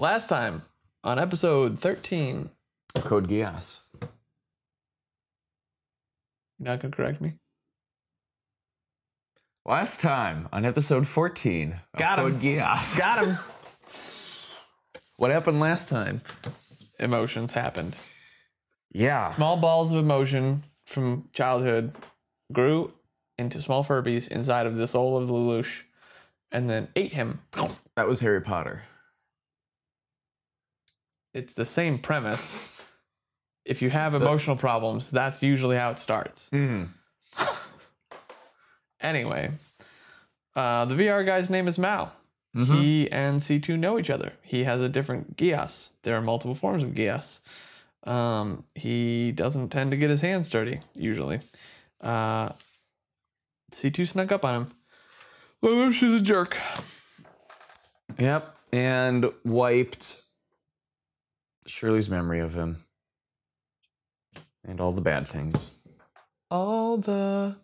Last time on episode 13. Code Geass. You're not going to correct me? Last time on episode 14 of Code Geass. Got him. What happened last time? Emotions happened. Yeah. Small balls of emotion from childhood grew into small Furbies inside of the soul of Lelouch and then ate him. That was Harry Potter. It's the same premise. If you have emotional problems, that's usually how it starts. Mm-hmm. Anyway, the VR guy's name is Mao. Mm-hmm. He and C2 know each other. He has a different Geass. There are multiple forms of Geass. He doesn't tend to get his hands dirty, usually. C2 snuck up on him. Lelouch is a jerk. Yep, and wiped Shirley's memory of him. And all the bad things. All the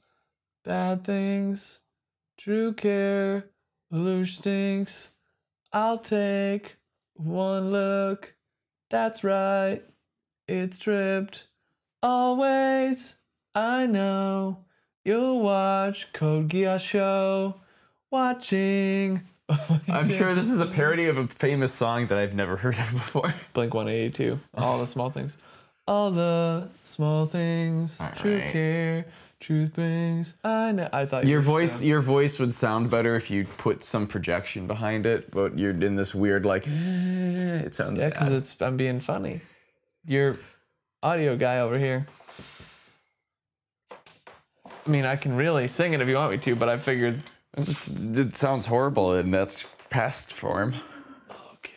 bad things. True care. Lelouch stinks. I'll take one look. That's right. It's tripped. Always. I know. You'll watch Code Geass show. Watching. I'm sure this is a parody of a famous song that I've never heard of before. Blink 182. All the small things. All the small things. All True right. care. Truth brings. I know. I thought Your voice would sound better if you put some projection behind it, but you're in this weird like it sounds Yeah, bad. because I'm being funny. Your audio guy over here. I mean, I can really sing it if you want me to, but I figured It sounds horrible, and that's past form. okay.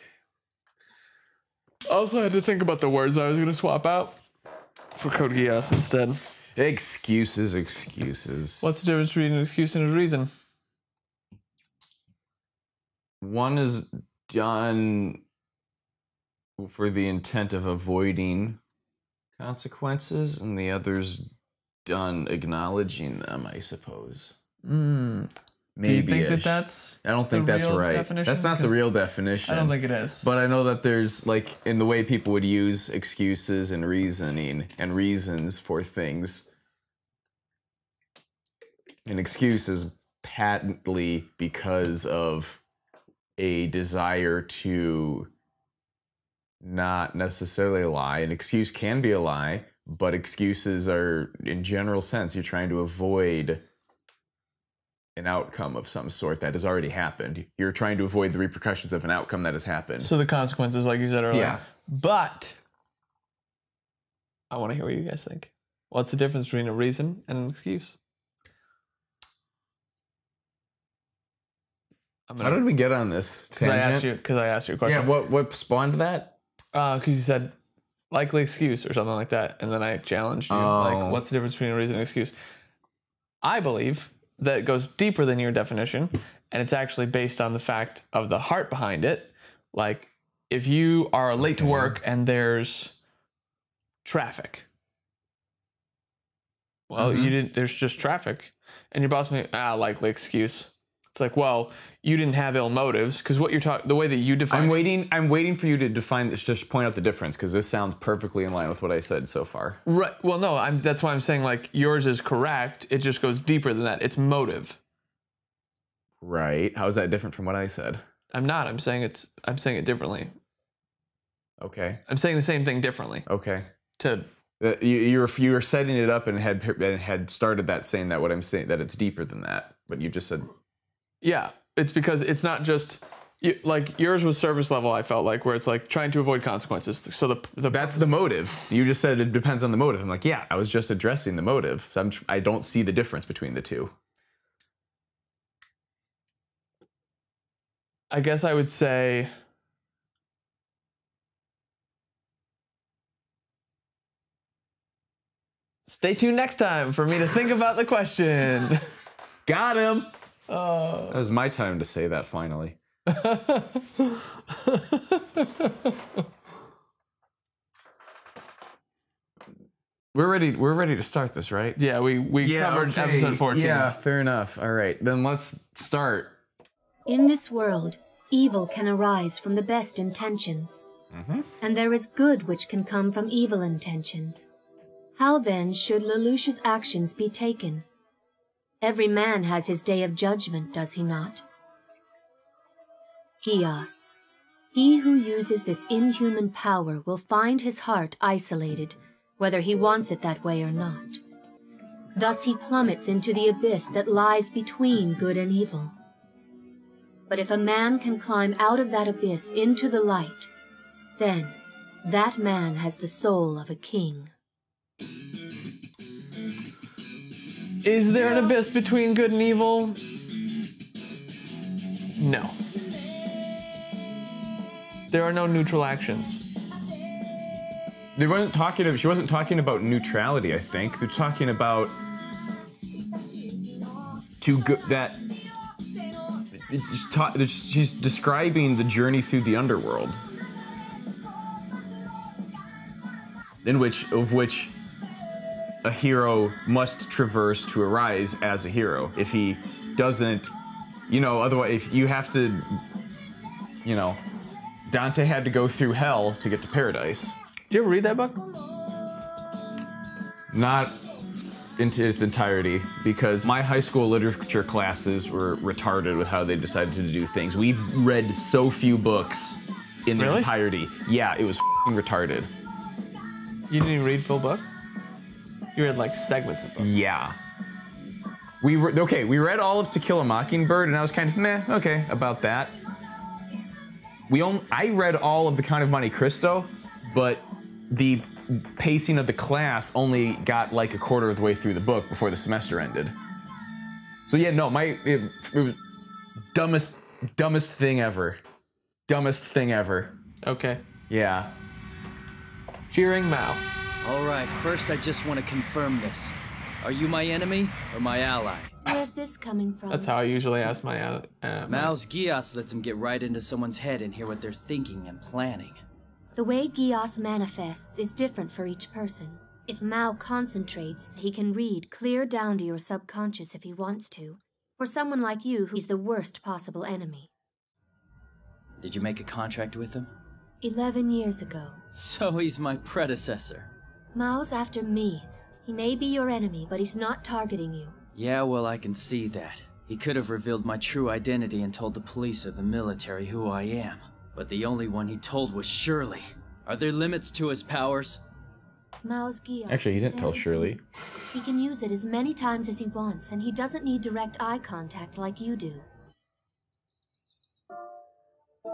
I also had to think about the words I was going to swap out for Code Geass instead. Excuses. What's the difference between an excuse and a reason? One is done for the intent of avoiding consequences, and the other's done acknowledging them, I suppose. Do you think that's I don't think that's real right. definition? That's not the real definition. I don't think it is. But I know that there's, like, in the way people would use excuses and reasoning and reasons for things. An excuse is patently because of a desire to not necessarily lie. An excuse can be a lie, but excuses are, in general sense, you're trying to avoid an outcome of some sort that has already happened. You're trying to avoid the repercussions of an outcome that has happened. So the consequences, like you said earlier. Yeah. But I want to hear what you guys think. What's the difference between a reason and an excuse? How did we get on this tangent? Because I asked you a question. Yeah, what spawned that? Because you said likely excuse or something like that, and then I challenged you. Like, what's the difference between a reason and an excuse? I believe that it goes deeper than your definition, and it's actually based on the fact of the heart behind it. Like, if you are late to work and there's traffic, well, you didn't. There's just traffic, and your boss may likely excuse. It's like, well, you didn't have ill motives because what you're talking, the way that you define. I'm waiting for you to define this. Just point out the difference because this sounds perfectly in line with what I said so far. Right. Well, no, that's why I'm saying like yours is correct. It just goes deeper than that. It's motive. Right. How is that different from what I said? I'm not. I'm saying it differently. Okay. I'm saying the same thing differently. Okay. To you were setting it up and had started that saying that what I'm saying that it's deeper than that, but you just said. Yeah, it's because it's not just like yours was service level. I felt like where it's like trying to avoid consequences. So that's the motive. You just said it depends on the motive. I'm like, yeah, I was just addressing the motive. So I don't see the difference between the two. I guess I would say. Stay tuned next time for me to think about the question. Got him. That was my time to say that finally. We're ready to start this, right? Yeah, we covered episode 14. Yeah, fair enough. All right, then let's start. In this world, evil can arise from the best intentions. And there is good which can come from evil intentions. How then should Lelouch's actions be taken? Every man has his day of judgment, does he not? Geass. He who uses this inhuman power will find his heart isolated, whether he wants it that way or not. Thus he plummets into the abyss that lies between good and evil. But if a man can climb out of that abyss into the light, then that man has the soul of a king. Is there an abyss between good and evil? No. There are no neutral actions. She wasn't talking about neutrality, I think. They're talking about she's describing the journey through the underworld. Of which a hero must traverse to arise as a hero. If he doesn't, otherwise, if you have to, Dante had to go through hell to get to paradise. Did you ever read that book? Not into its entirety, because my high school literature classes were retarded with how they decided to do things. We read so few books in their entirety. Yeah, it was f***ing retarded. You didn't even read full books? You read like segments of books. Yeah. We read all of To Kill a Mockingbird, and I was kind of meh, okay, about that. I read all of The Count of Monte Cristo, but the pacing of the class only got like a quarter of the way through the book before the semester ended. So yeah, no, it was dumbest thing ever. Dumbest thing ever. Okay. Yeah. Cheering Mao. All right, first I just want to confirm this. Are you my enemy or my ally? Where's this coming from? That's how I usually ask my Mao's Geass lets him get right into someone's head and hear what they're thinking and planning. The way Geass manifests is different for each person. If Mao concentrates, he can read clear down to your subconscious if he wants to. For someone like you, he's the worst possible enemy. Did you make a contract with him? 11 years ago. So he's my predecessor. Mao's after me. He may be your enemy, but he's not targeting you. Yeah, well, I can see that. He could have revealed my true identity and told the police or the military who I am. But the only one he told was Shirley. Are there limits to his powers? Mao's Geass. Actually, he didn't tell Shirley. He can use it as many times as he wants, and he doesn't need direct eye contact like you do.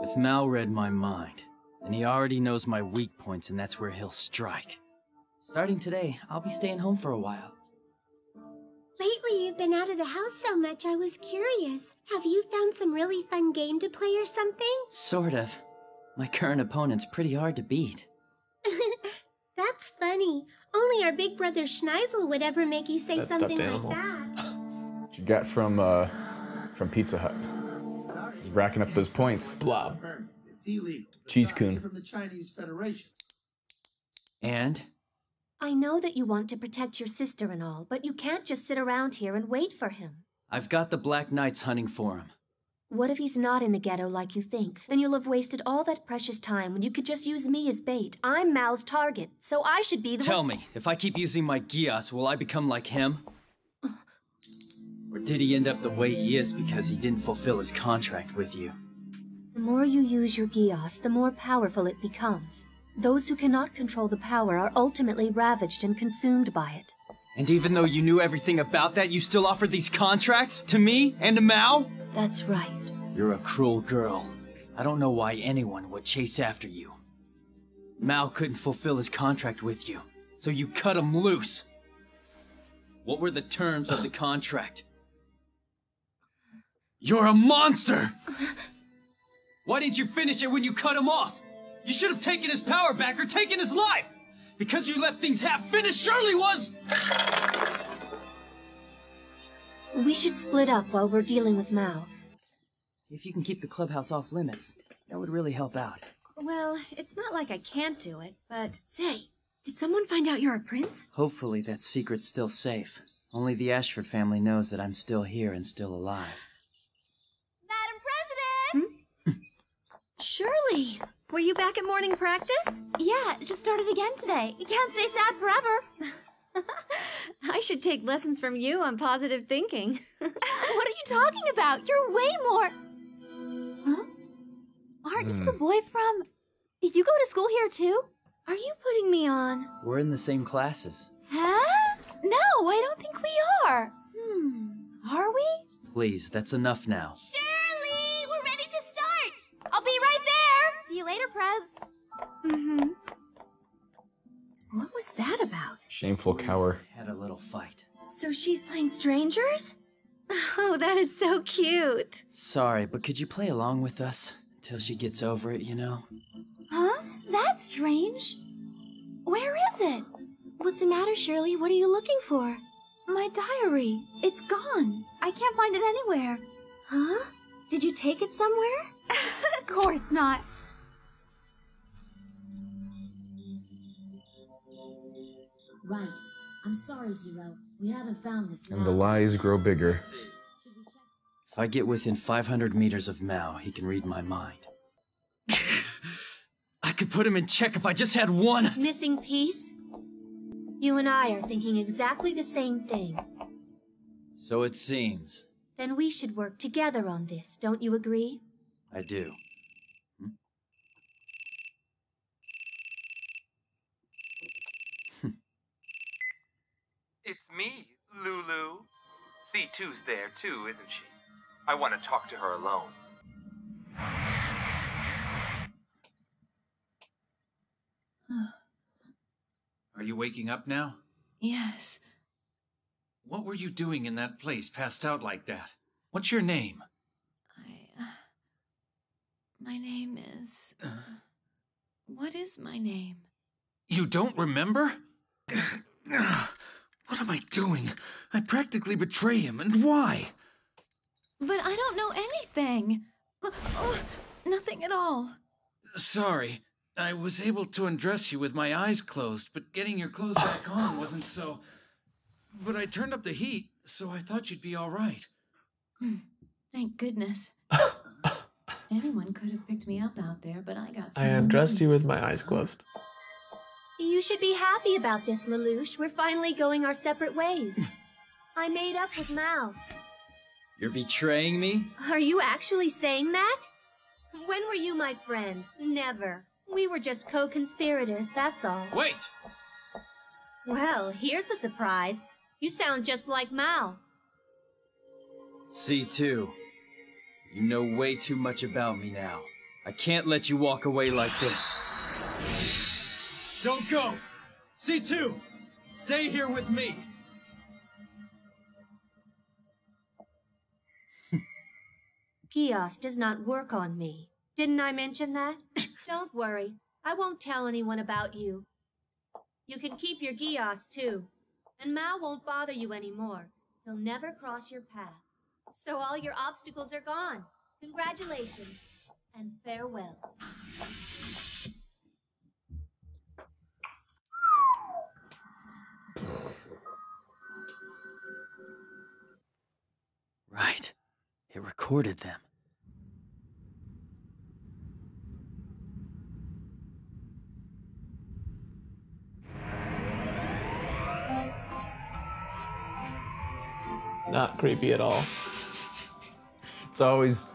If Mao read my mind, then he already knows my weak points, and that's where he'll strike. Starting today, I'll be staying home for a while. Lately, you've been out of the house so much, I was curious. Have you found some really fun game to play or something? Sort of. My current opponent's pretty hard to beat. That's funny. Only our big brother Schneisel would ever make you say something like that. What you got from Pizza Hut? Racking up those points. Blob. Cheese Coon. From the Chinese Federation. And? I know that you want to protect your sister and all, but you can't just sit around here and wait for him. I've got the Black Knights hunting for him. What if he's not in the ghetto like you think? Then you'll have wasted all that precious time when you could just use me as bait. I'm Mao's target, so I should be the Tell me, if I keep using my Geass, will I become like him? Or did he end up the way he is because he didn't fulfill his contract with you? The more you use your Geass, the more powerful it becomes. Those who cannot control the power are ultimately ravaged and consumed by it. And even though you knew everything about that, you still offered these contracts? To me and to Mao? That's right. You're a cruel girl. I don't know why anyone would chase after you. Mao couldn't fulfill his contract with you, so you cut him loose. What were the terms of the contract? You're a monster! Why didn't you finish it when you cut him off? You should have taken his power back or taken his life! Because you left things half-finished, Shirley was! We should split up while we're dealing with Mao. If you can keep the clubhouse off limits, that would really help out. Well, it's not like I can't do it, but... Say, did someone find out you're a prince? Hopefully that secret's still safe. Only the Ashford family knows that I'm still here and still alive. Madam President! Shirley, were you back at morning practice? Yeah, just started again today. You can't stay sad forever. I should take lessons from you on positive thinking. What are you talking about? You're way more... Huh? Aren't you the boy from... You go to school here too? Are you putting me on? We're in the same classes. Huh? No, I don't think we are. Are we? Please, that's enough now. Shirley, we're ready to start. I'll be right there. See you later, Prez. What was that about? Shameful cower. Had a little fight. So she's playing strangers? Oh, that is so cute. Sorry, but could you play along with us? Until she gets over it, you know? Huh? That's strange. Where is it? What's the matter, Shirley? What are you looking for? My diary. It's gone. I can't find it anywhere. Huh? Did you take it somewhere? Of course not. Right. I'm sorry, Zero. We haven't found this And the lies grow bigger. If I get within 500 meters of Mao, he can read my mind. I could put him in check if I just had one. Missing piece? You and I are thinking exactly the same thing. So it seems. Then we should work together on this, don't you agree? I do. It's me, Lulu. C2's there too, isn't she? I want to talk to her alone. Are you waking up now? Yes. What were you doing in that place, passed out like that? What's your name? My name is... What is my name? You don't remember? What am I doing? I practically betray him, and why? But I don't know anything. Nothing at all. Sorry. I was able to undress you with my eyes closed, but getting your clothes back on wasn't so... But I turned up the heat, so I thought you'd be all right. Thank goodness. Anyone could have picked me up out there, but I got so I undressed you nice. with my eyes closed. You should be happy about this, Lelouch. We're finally going our separate ways. I made up with Mao. You're betraying me? Are you actually saying that? When were you my friend? Never. We were just co-conspirators, that's all. Wait! Well, here's a surprise. You sound just like Mao. C2. You know way too much about me now. I can't let you walk away like this. Don't go! C2! Stay here with me! Geass does not work on me. Didn't I mention that? Don't worry. I won't tell anyone about you. You can keep your Geass too. And Mao won't bother you anymore. He'll never cross your path. So all your obstacles are gone. Congratulations. And farewell. Right. It recorded them. Not creepy at all. It's always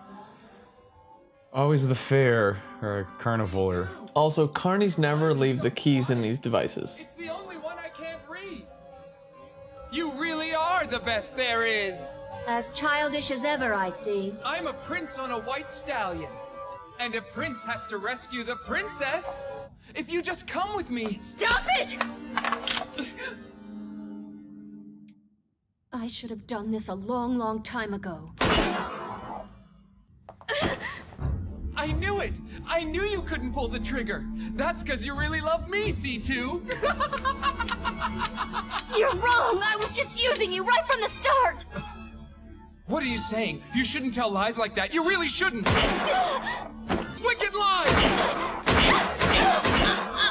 the fair or carnival or... Also, carnies never leave the keys in these devices. It's the only one I can't read. You really are the best there is. As childish as ever, I see. I'm a prince on a white stallion. And a prince has to rescue the princess. If you just come with me. Stop it! I should have done this a long, long time ago. I knew it! I knew you couldn't pull the trigger. That's because you really love me, C2. You're wrong! I was just using you right from the start! What are you saying? You shouldn't tell lies like that. You really shouldn't. Wicked lies!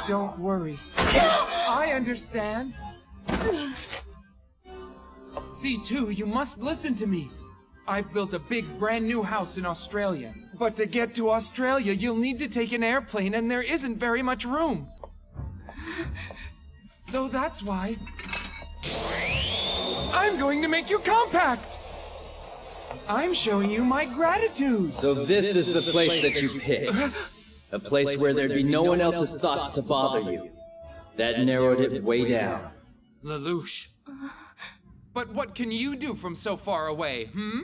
Don't worry. I understand. C2, you must listen to me. I've built a big brand new house in Australia. But to get to Australia, you'll need to take an airplane and there isn't very much room. So that's why I'm going to make you compact. I'm showing you my gratitude. So this is the place that you picked. A place where there'd be no one else's thoughts to bother you. That narrowed it way down. Lelouch. But what can you do from so far away, hmm?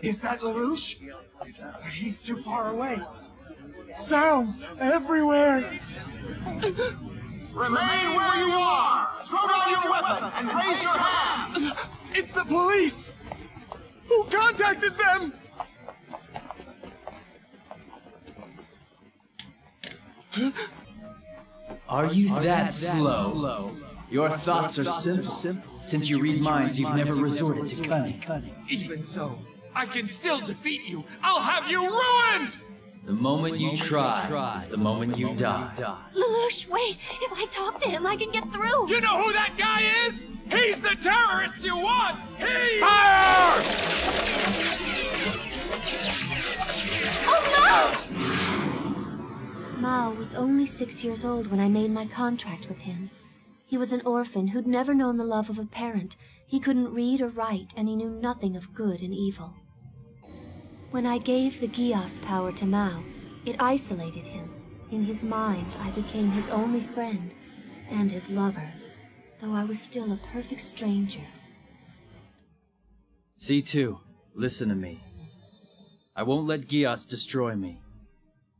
Is that Lelouch? But he's too far away. Sounds everywhere. Remain where you are! Throw down your weapon and raise your hand! It's the police! Who contacted them? Are you that slow? Your thoughts are simple. Since you read minds, you've never resorted to cunning. Even so, I can still defeat you. I'll have you ruined! The moment you try is the moment you die. Lelouch, wait! If I talk to him, I can get through! You know who that guy is? He's the terrorist you want! Fire! Oh no! Mao was only 6 years old when I made my contract with him. He was an orphan who'd never known the love of a parent. He couldn't read or write, and he knew nothing of good and evil. When I gave the Geass power to Mao, it isolated him. In his mind, I became his only friend and his lover, though I was still a perfect stranger. C2, listen to me. I won't let Geass destroy me.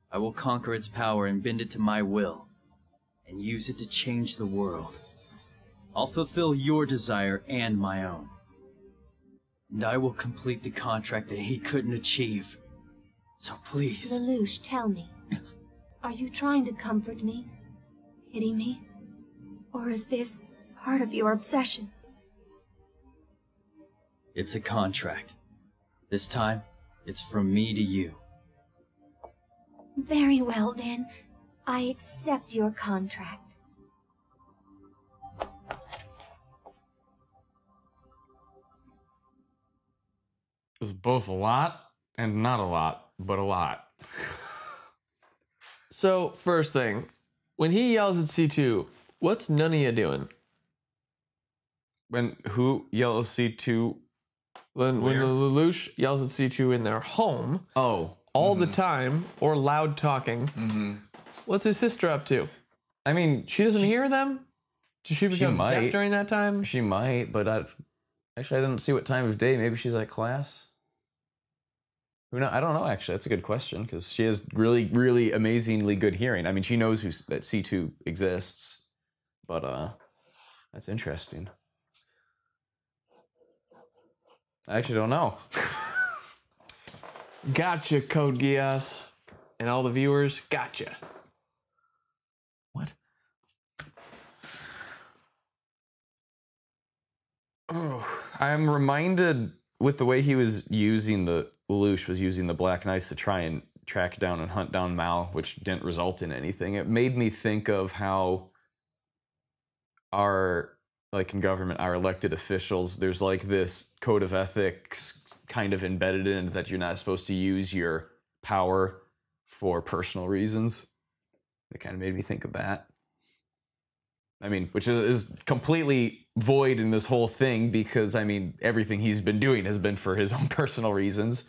I will conquer its power and bend it to my will, and use it to change the world. I'll fulfill your desire and my own. And I will complete the contract that he couldn't achieve. So please... Lelouch, tell me. Are you trying to comfort me? Pity me? Or is this part of your obsession? It's a contract. This time, it's from me to you. Very well, then. I accept your contract. It was both a lot and not a lot, but a lot. So, first thing, when he yells at C2, what's none of you doing? When who yells C2? When Lelouch yells at C2 in their home, all the time, or loud talking, what's his sister up to? I mean, she doesn't hear them? Did she become deaf during that time? She might, but actually I didn't see what time of day. Maybe she's at class. Who knows? I don't know, actually. That's a good question, because she has really, really amazingly good hearing. I mean, she knows that C2 exists, but that's interesting. I actually don't know. Gotcha, Code Geass. And all the viewers, gotcha. What? Oh, I'm reminded with the way he was using Lelouch was using the Black Knights to try and track down and hunt down Mao, which didn't result in anything. It made me think of how in government, our elected officials, there's like this code of ethics kind of embedded in that you're not supposed to use your power for personal reasons. It kind of made me think of that. I mean, which is completely void in this whole thing because, I mean, everything he's been doing has been for his own personal reasons.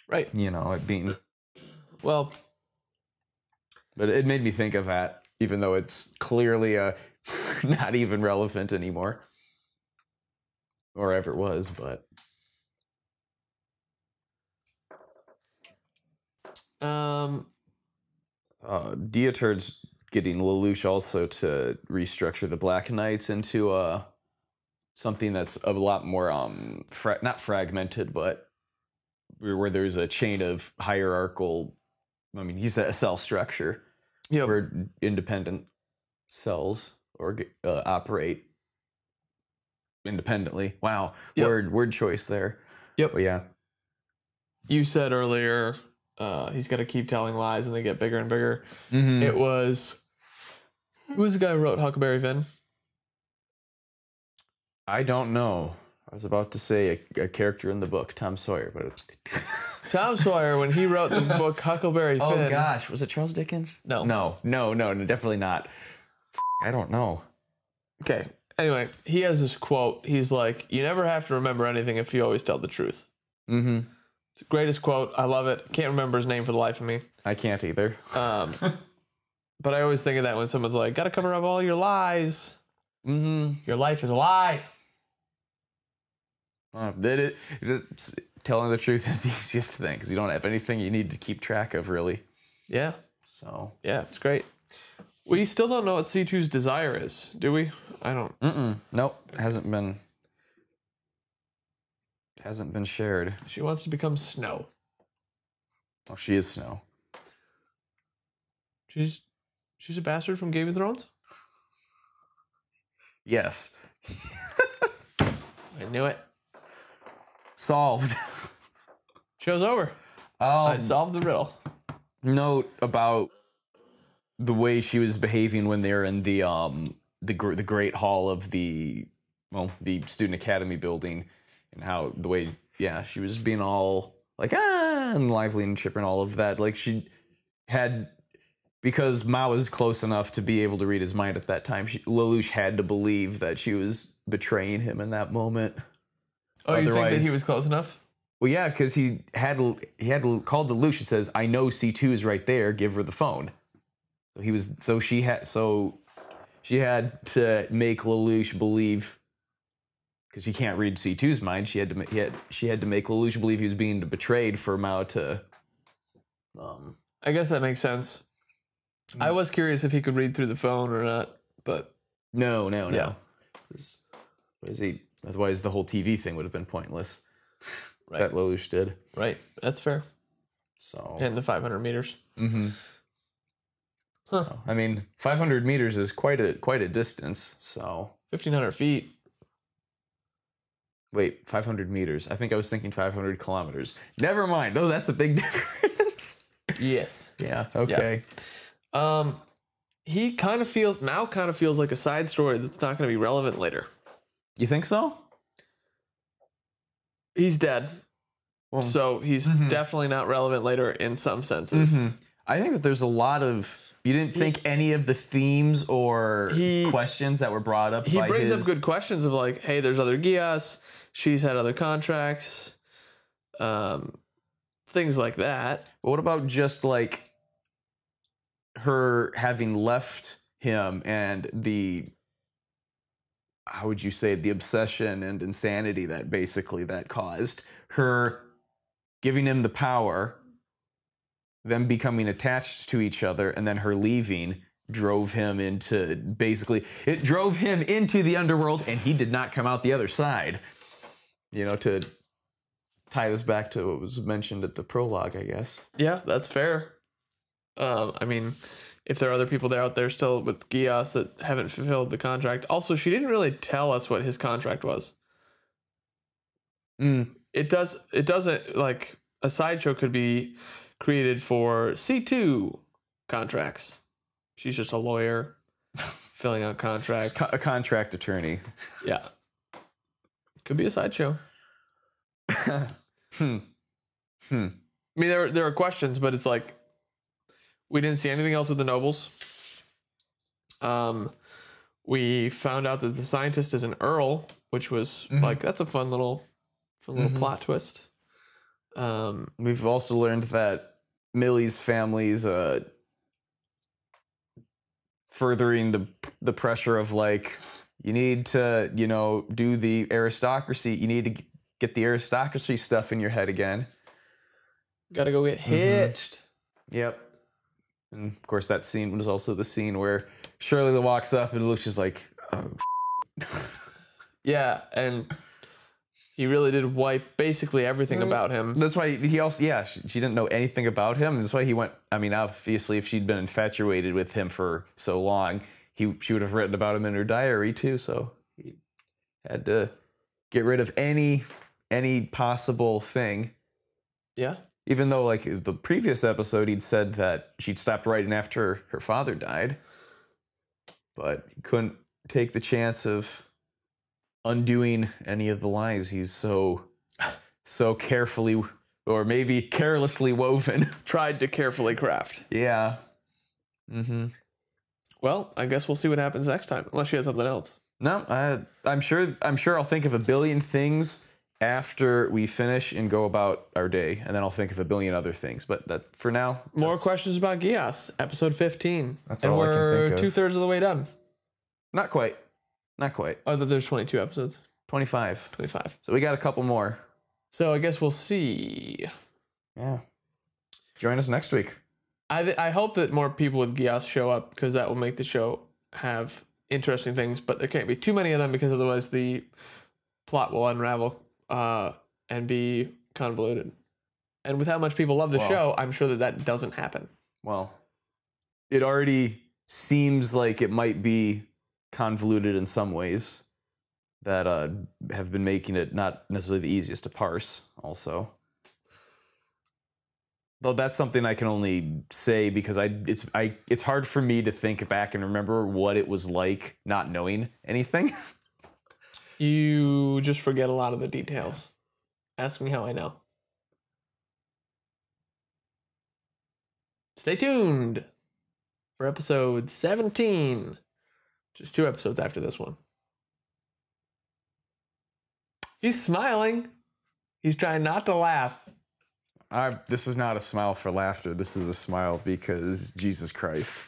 Right. You know, it being... Well... But it made me think of that, even though it's clearly not even relevant anymore. Or ever was, but... Dieter's getting Lelouch also to restructure the Black Knights into something that's a lot more not fragmented, but where there's a chain of hierarchical. I mean, he's a cell structure where independent cells operate independently. Wow, word choice there. Yep. But yeah, you said earlier he's got to keep telling lies and they get bigger and bigger. It was, who's the guy who wrote Huckleberry Finn? I don't know. I was about to say a character in the book, Tom Sawyer, but it's... Tom Sawyer, when he wrote the book Huckleberry Finn. Oh gosh, was it Charles Dickens? No, definitely not. I don't know. Okay. Anyway, he has this quote. He's like, "You never have to remember anything if you always tell the truth." It's the greatest quote. I love it. Can't remember his name for the life of me. I can't either. But I always think of that when someone's like, "Gotta cover up all your lies." Your life is a lie. Telling the truth is the easiest thing because you don't have anything you need to keep track of, really. Yeah. So yeah, it's great. We still don't know what C2's desire is, do we? I don't. Nope. Hasn't been shared. She wants to become Snow. Oh, she is Snow. She's a bastard from Game of Thrones? Yes. I knew it. Solved. Show's over. I solved the riddle. Note about the way she was behaving when they're in the great hall of the student academy building, and how the way she was being all like and lively and chipper and all of that. Like she had, because Mao was close enough to be able to read his mind at that time. Lelouch had to believe that she was betraying him in that moment. Oh, you think that he was close enough? Well, yeah, because he had called Lelouch and says, "I know C2 is right there. Give her the phone." So she had to make Lelouch believe, because he can't read C2's mind. She had to make Lelouch believe he was being betrayed for Mao to. I guess that makes sense. I was curious if he could read through the phone or not, but no. Yeah. Otherwise, the whole TV thing would have been pointless. Right. That Lelouch did. Right. That's fair. So. And the 500 meters. Huh. So, I mean, 500 meters is quite a distance. So. 1,500 feet. Wait, 500 meters. I think I was thinking 500 kilometers. Never mind. Oh, that's a big difference. Yes. Yeah. Okay. Yeah. Mao kind of feels like a side story that's not going to be relevant later. You think so? He's dead. Well, so he's definitely not relevant later in some senses. I think that there's a lot of... You didn't think any of the themes or questions that were brought up He brings up good questions of like, hey, there's other Geass. She's had other contracts. Things like that. But what about just like her having left him and the... How would you say, the obsession and insanity that caused her giving him the power, them becoming attached to each other, and then her leaving drove him into the underworld, and he did not come out the other side. You know, to tie this back to what was mentioned at the prologue, I guess. Yeah, that's fair. I mean, if there are other people out there still with Geass that haven't fulfilled the contract. Also, she didn't really tell us what his contract was. It doesn't, like, a sideshow could be created for C2 contracts. She's just a lawyer filling out contracts. A contract attorney. Yeah. Could be a sideshow. I mean, there are questions, but it's like, we didn't see anything else with the nobles. We found out that the scientist is an Earl, which was like, that's a fun little plot twist. We've also learned that Millie's family's furthering the pressure of like, you need to, do the aristocracy. You need to get the aristocracy stuff in your head again. Gotta go get hitched. Yep. And of course, that scene was also the scene where Shirley walks up and Lucia's like, oh, yeah, and he really did wipe basically everything about him. That's why he also, she didn't know anything about him. And that's why he went, I mean, obviously, if she'd been infatuated with him for so long, she would have written about him in her diary too. So he had to get rid of any possible thing. Yeah. Even though, like, the previous episode, he'd said that she'd stopped writing after her father died. But he couldn't take the chance of undoing any of the lies he's so carefully, or maybe carelessly woven. Tried to carefully craft. Yeah. Well, I guess we'll see what happens next time, unless you had something else. No, I'm sure I'll think of a billion things after we finish and go about our day, and then I'll think of a billion other things. But that for now, more questions about Geass, episode 15. That's all I can think of. We're 2/3 of the way done. Not quite. Oh, there's 22 episodes. 25. 25. So we got a couple more. So I guess we'll see. Yeah. Join us next week. I hope that more people with Geass show up, because that will make the show have interesting things, but there can't be too many of them, because otherwise the plot will unravel and be convoluted. And with how much people love the show, I'm sure that doesn't happen. Well, it already seems like it might be convoluted in some ways that have been making it not necessarily the easiest to parse also. Though that's something I can only say because it's hard for me to think back and remember what it was like not knowing anything. You just forget a lot of the details. Ask me how I know. Stay tuned for episode 17, which is 2 episodes after this one. He's smiling. He's trying not to laugh. This is not a smile for laughter. This is a smile because Jesus Christ.